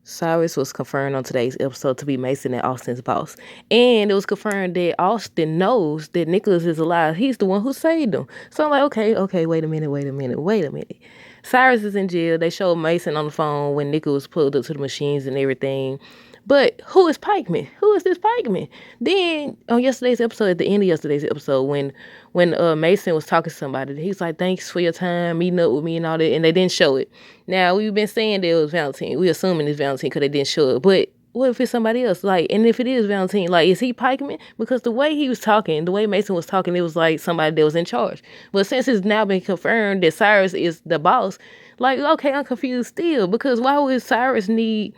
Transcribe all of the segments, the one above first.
Cyrus was confirmed on today's episode to be Mason and Austin's boss. And it was confirmed that Austin knows that Nicholas is alive. He's the one who saved him. So I'm like, okay, wait a minute. Cyrus is in jail. They showed Mason on the phone when Nicholas pulled up to the machines and everything. But who is Pikeman? Who is this Pikeman? Then on yesterday's episode, at the end of yesterday's episode, when Mason was talking to somebody, he's like, "Thanks for your time, meeting up with me and all that," and they didn't show it. Now we've been saying that it was Valentine. We assuming it's Valentine because they didn't show it. But what if it's somebody else? Like, and if it is Valentine, like, is he Pikeman? Because the way he was talking, the way Mason was talking, it was like somebody that was in charge. But since it's now been confirmed that Cyrus is the boss, like, okay, I'm confused still because why would Cyrus need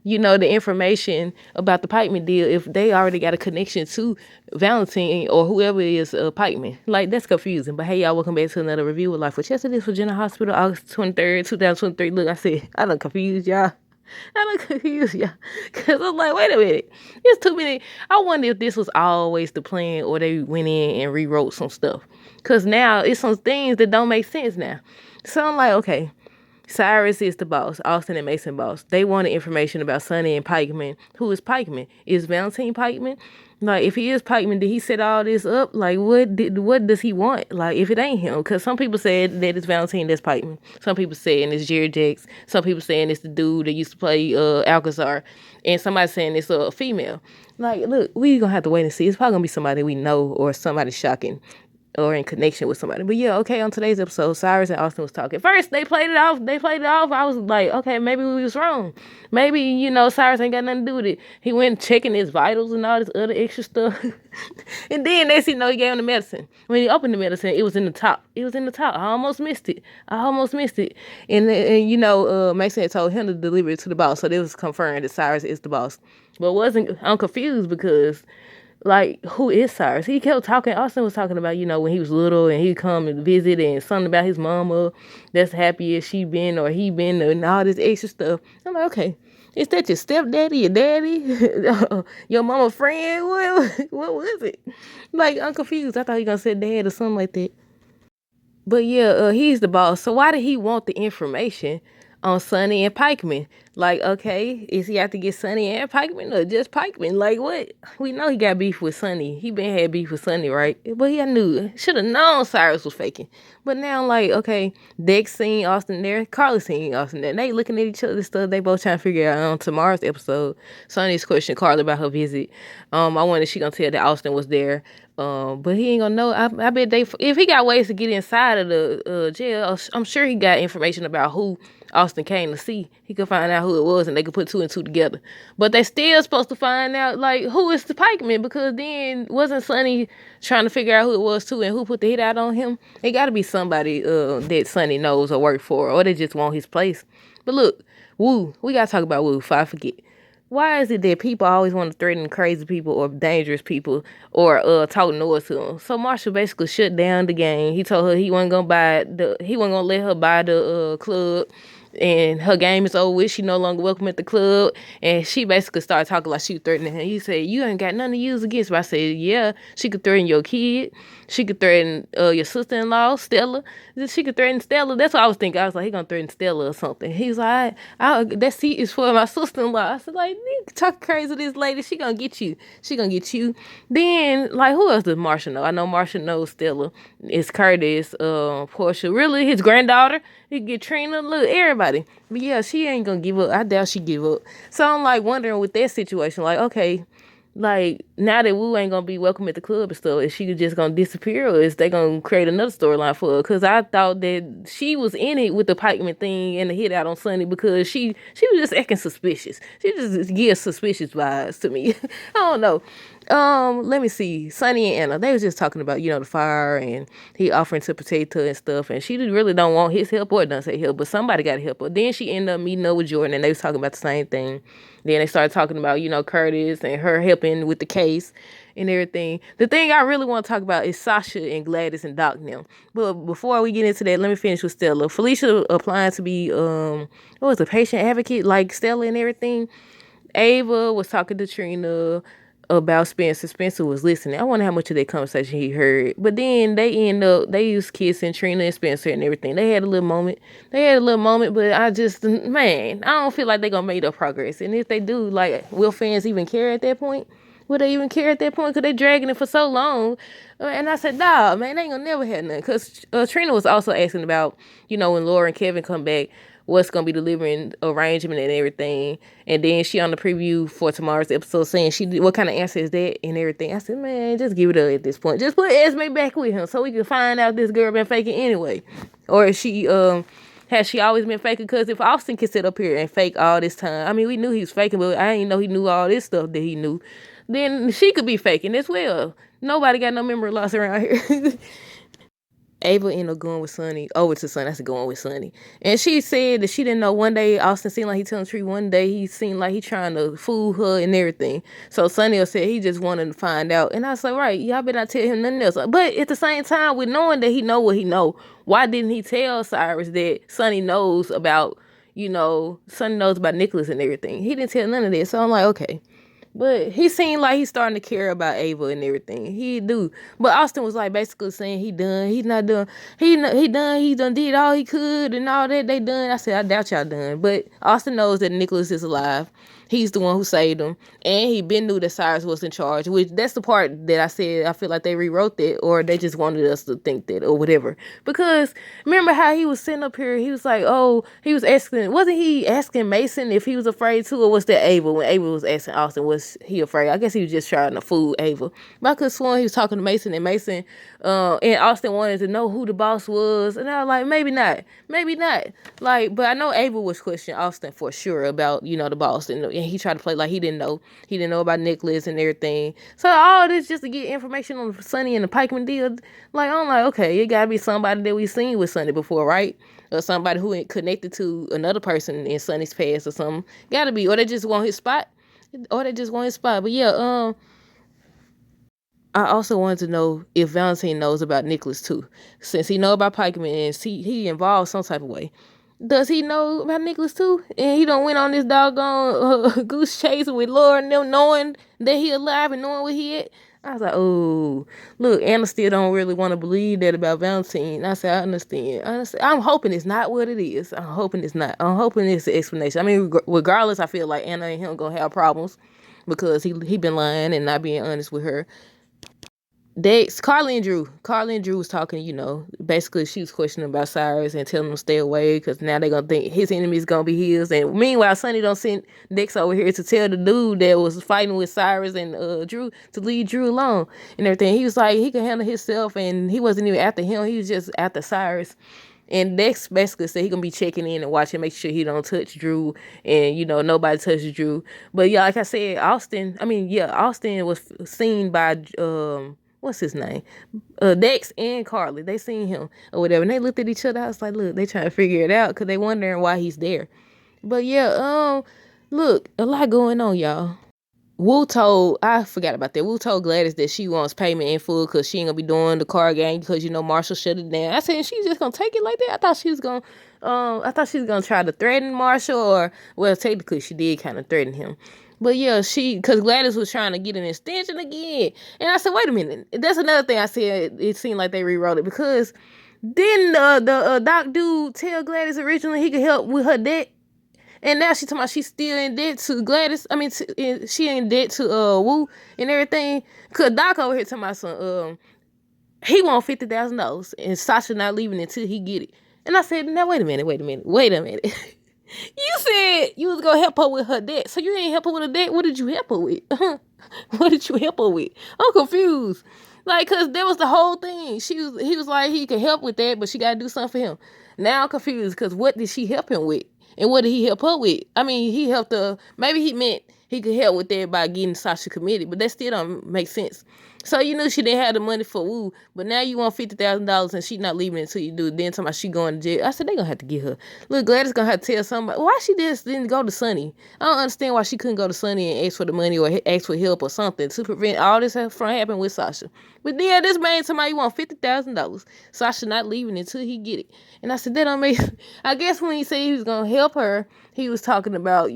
the information about the Pikeman deal if they already got a connection to Valentine or whoever is Pikeman? Like, that's confusing. But hey, y'all, welcome back to another review of Life with Chester. This for General Hospital, August 23rd, 2023. Look, I said, I done confused y'all. Because I'm like, wait a minute. It's too many. I wonder if this was always the plan or they went in and rewrote some stuff. Because now it's some things that don't make sense now. So I'm like, okay. Cyrus is the boss. Austin and Mason boss. They wanted information about Sonny and Pikeman. Who is Pikeman? Is Valentine Pikeman? Like, if he is Pikeman, did he set all this up? Like, what does he want? Like, if it ain't him, because some people said that it's Valentine that's Pikeman. Some people saying it's Jerry Jakes. Some people saying it's the dude that used to play Alcazar, and somebody saying it's a female. Like, look, we gonna have to wait and see. It's probably gonna be somebody we know or somebody shocking or in connection with somebody. But yeah, okay, on today's episode, Cyrus and Austin was talking. First, they played it off. I was like, okay, maybe we was wrong. Maybe, Cyrus ain't got nothing to do with it. He went checking his vitals and all this other extra stuff. And then next thing you know, he gave him the medicine. When he opened the medicine, it was in the top. I almost missed it. And Mason had told him to deliver it to the boss. So this was confirmed that Cyrus is the boss. But I'm confused because, like, who is Cyrus? He kept talking. Austin was talking about, when he was little and he'd come and visit and something about his mama that's happy as she been or he been and all this extra stuff. I'm like, okay, is that your stepdaddy, your daddy, your mama friend? What was it? Like, I'm confused. I thought he gonna say dad or something like that. But yeah, he's the boss. So why did he want the information on Sonny and Pikeman? Like, okay, is he have to get Sonny and Pikeman or just Pikeman? Like, what? We know he got beef with Sonny. He been had beef with Sonny, right? But he knew, should have known Cyrus was faking. But now, like, okay, Dex seen Austin there, Carly seen Austin there. They looking at each other stuff. They both trying to figure out on tomorrow's episode. Sonny's question Carly about her visit. I wonder if she gonna tell that Austin was there. But he ain't gonna know. I bet if he got ways to get inside of the jail, I'm sure he got information about who Austin came to see. He could find out who it was and they could put two and two together. But they still supposed to find out, like, who is the Pikeman, because then wasn't Sonny trying to figure out who it was too and who put the hit out on him? It gotta be somebody that Sonny knows or work for, or they just want his place. But look, Wu, we gotta talk about Wu before I forget. Why is it that people always want to threaten crazy people or dangerous people or talk noise to them? So Marshall basically shut down the game. He told her he wasn't gonna let her buy the club, and her game is over with. She no longer welcome at the club, and she basically started talking like she was threatening him. He said, "You ain't got nothing to use against me." I said, "Yeah, she could threaten your kid. She could threaten your sister-in-law, Stella. She could threaten Stella." That's what I was thinking. I was like, he gonna threaten Stella or something. He's like, that seat is for my sister-in-law. I said, like, you talk crazy to this lady. She gonna get you. She gonna get you. Then, like, who else does Marsha know? I know Marsha knows Stella. It's Curtis, Portia, really, his granddaughter. He get Trina, look, everybody. But yeah, she ain't gonna give up. I doubt she give up. So I'm like wondering with that situation, like, okay, like, now that Wu ain't gonna be welcome at the club and stuff, is she just gonna disappear, or is they gonna create another storyline for her? Because I thought that she was in it with the Pikeman thing and the hit out on Sunny, because she was just acting suspicious. She just gives suspicious vibes to me. I don't know. Let me see. Sonny and Anna, they was just talking about, the fire, and he offering to protect her and stuff, and she really don't want his help or doesn't say help, but somebody got to help her. Then she ended up meeting up with Jordan, and they was talking about the same thing. Then they started talking about, Curtis and her helping with the case and everything. The thing I really want to talk about is Sasha and Gladys and Doc now. But before we get into that, let me finish with Stella. Felicia applying to be, a patient advocate like Stella and everything. Ava was talking to Trina. about Spencer. Spencer was listening. I wonder how much of that conversation he heard. But then they was kissing Trina and Spencer and everything. They had a little moment. But I just, man, I don't feel like they're gonna make no progress. And if they do, like, will fans even care at that point? Would they even care at that point? Because they dragging it for so long. And I said, nah, man, they ain't gonna never have nothing. Because Trina was also asking about, when Laura and Kevin come back, what's gonna be the living arrangement and everything. And then she on the preview for tomorrow's episode saying what kind of answer is that and everything. I said, man, just give it up at this point. Just put Esme back with him so we can find out this girl been faking anyway. Or is she has she always been faking? Because if Austin can sit up here and fake all this time, I mean, we knew he was faking, but I didn't know he knew all this stuff that he knew. Then she could be faking as well. Nobody got no memory loss around here. Ava ended up going with Sonny, over to Sonny. I said going with Sonny. And she said that she didn't know one day Austin seemed like he telling the truth. One day he seemed like he trying to fool her and everything. So Sonny said he just wanted to find out. And I was like, right, y'all better not tell him nothing else. But at the same time, with knowing that he know what he know, why didn't he tell Cyrus that Sonny knows about, Sonny knows about Nicholas and everything? He didn't tell none of that. So I'm like, okay. But he seemed like he's starting to care about Ava and everything. He do. But Austin was like basically saying he done. He's not done. He done. He done did all he could and all that. They done. I said, I doubt y'all done. But Austin knows that Nicholas is alive. He's the one who saved him. And he been knew that Cyrus was in charge, which that's the part that I said I feel like they rewrote that, or they just wanted us to think that or whatever. Because remember how he was sitting up here, he was like, oh, he was asking, wasn't he asking Mason if he was afraid too, or was that Ava? When Ava was asking Austin, was he afraid? I guess he was just trying to fool Ava. But I could have sworn he was talking to Mason, and Mason and Austin wanted to know who the boss was. And I was like, maybe not. Like, but I know Ava was questioning Austin for sure about, the boss. And he tried to play like he didn't know. He didn't know about Nicholas and everything. So all this just to get information on Sonny and the Pikeman deal. Like, I'm like, okay, it gotta be somebody that we've seen with Sonny before, right? Or somebody who ain't connected to another person in Sonny's past or something. Gotta be. Or they just want his spot. But yeah, I also wanted to know if Valentine knows about Nicholas too. Since he know about Pikeman and he involved some type of way. Does he know about Nicholas too? And he don't went on this doggone goose chase with Laura and them knowing that he alive and knowing where he at. I was like, oh, look, Anna still don't really want to believe that about Valentine. I said, I understand. I'm hoping it's not what it is. I'm hoping it's not. I'm hoping it's an explanation. I mean, regardless, I feel like Anna and him gonna have problems because he been lying and not being honest with her. Carly and Drew was talking, basically she was questioning about Cyrus and telling him to stay away because now they're going to think his enemy is going to be his. And meanwhile, Sonny don't send Dex over here to tell the dude that was fighting with Cyrus and Drew to leave Drew alone and everything. He was like, he could handle himself and he wasn't even after him. He was just after Cyrus. And Dex basically said he gonna be checking in and watching, make sure he don't touch Drew, and nobody touches Drew. But yeah, like I said, Austin was seen by what's his name, Dex and Carly. They seen him or whatever, and they looked at each other. I was like, look, they trying to figure it out because they wondering why he's there. But yeah, look, a lot going on, y'all. I forgot about that. Wu told Gladys that she wants payment in full because she ain't gonna be doing the card game because Marshall shut it down. I said she's just gonna take it like that. I thought she was gonna try to threaten Marshall, or well, technically she did kind of threaten him. But yeah, because Gladys was trying to get an extension again, and I said, wait a minute. That's another thing I said. It seemed like they rewrote it because didn't the doc dude tell Gladys originally he could help with her debt? And now she talking about she's still in debt to Gladys. I mean, she in debt to Wu and everything. Cause Doc over here talking about some he want $50,000 and Sasha not leaving until he get it. And I said, now wait a minute. You said you was gonna help her with her debt, so you ain't help her with her debt. What did you help her with? What did you help her with? I'm confused. Like, cause that was the whole thing. He was like he could help with that, but she gotta do something for him. Now I'm confused because what did she help him with? And what did he help her with? I mean, he helped her. Maybe he meant he could help with that by getting Sasha committed, but that still don't make sense. So you knew she didn't have the money for Wu, but now you want $50,000 and she not leaving until you do it. Then talking about she going to jail. I said they gonna have to get her. Look, Gladys gonna have to tell somebody why she just didn't go to Sonny. I don't understand why she couldn't go to Sonny and ask for the money or ask for help or something to prevent all this from happening with Sasha. But then this man talking about you want $50,000. Sasha not leaving until he get it. And I said that don't make. I guess when he said he was gonna help her, he was talking about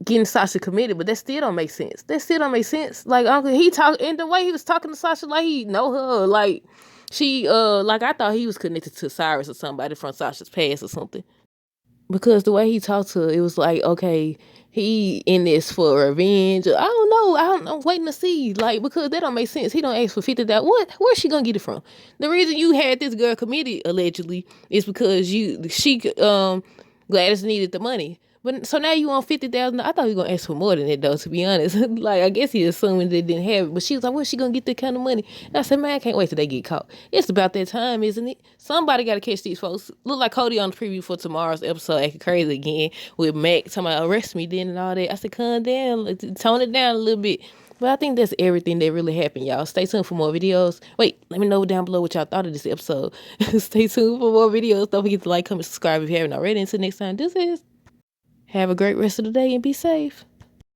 getting Sasha committed, but that still don't make sense. That still don't make sense. Like Uncle, he talk and the way he was talking to Sasha, like he know her, like she like I thought he was connected to Cyrus or somebody from Sasha's past or something. Because the way he talked to her, it was like, okay, he in this for revenge. I don't know. I'm waiting to see. Like, because that don't make sense. He don't ask for 50,000. Where's she gonna get it from? The reason you had this girl committed allegedly is because she Gladys needed the money. But so now you want 50,000. I thought he was gonna ask for more than that though, to be honest. Like I guess he assuming they didn't have it. But she was like, where's she gonna get that kind of money? And I said, man, I can't wait till they get caught. It's about that time, isn't it? Somebody gotta catch these folks. Look like Cody on the preview for tomorrow's episode acting crazy again with Mac talking about arrest me then and all that. I said, calm down, tone it down a little bit. But I think that's everything that really happened, y'all. Stay tuned for more videos. Wait, let me know down below what y'all thought of this episode. Stay tuned for more videos. Don't forget to like, comment, subscribe if you haven't already. Until next time, this is. Have a great rest of the day and be safe.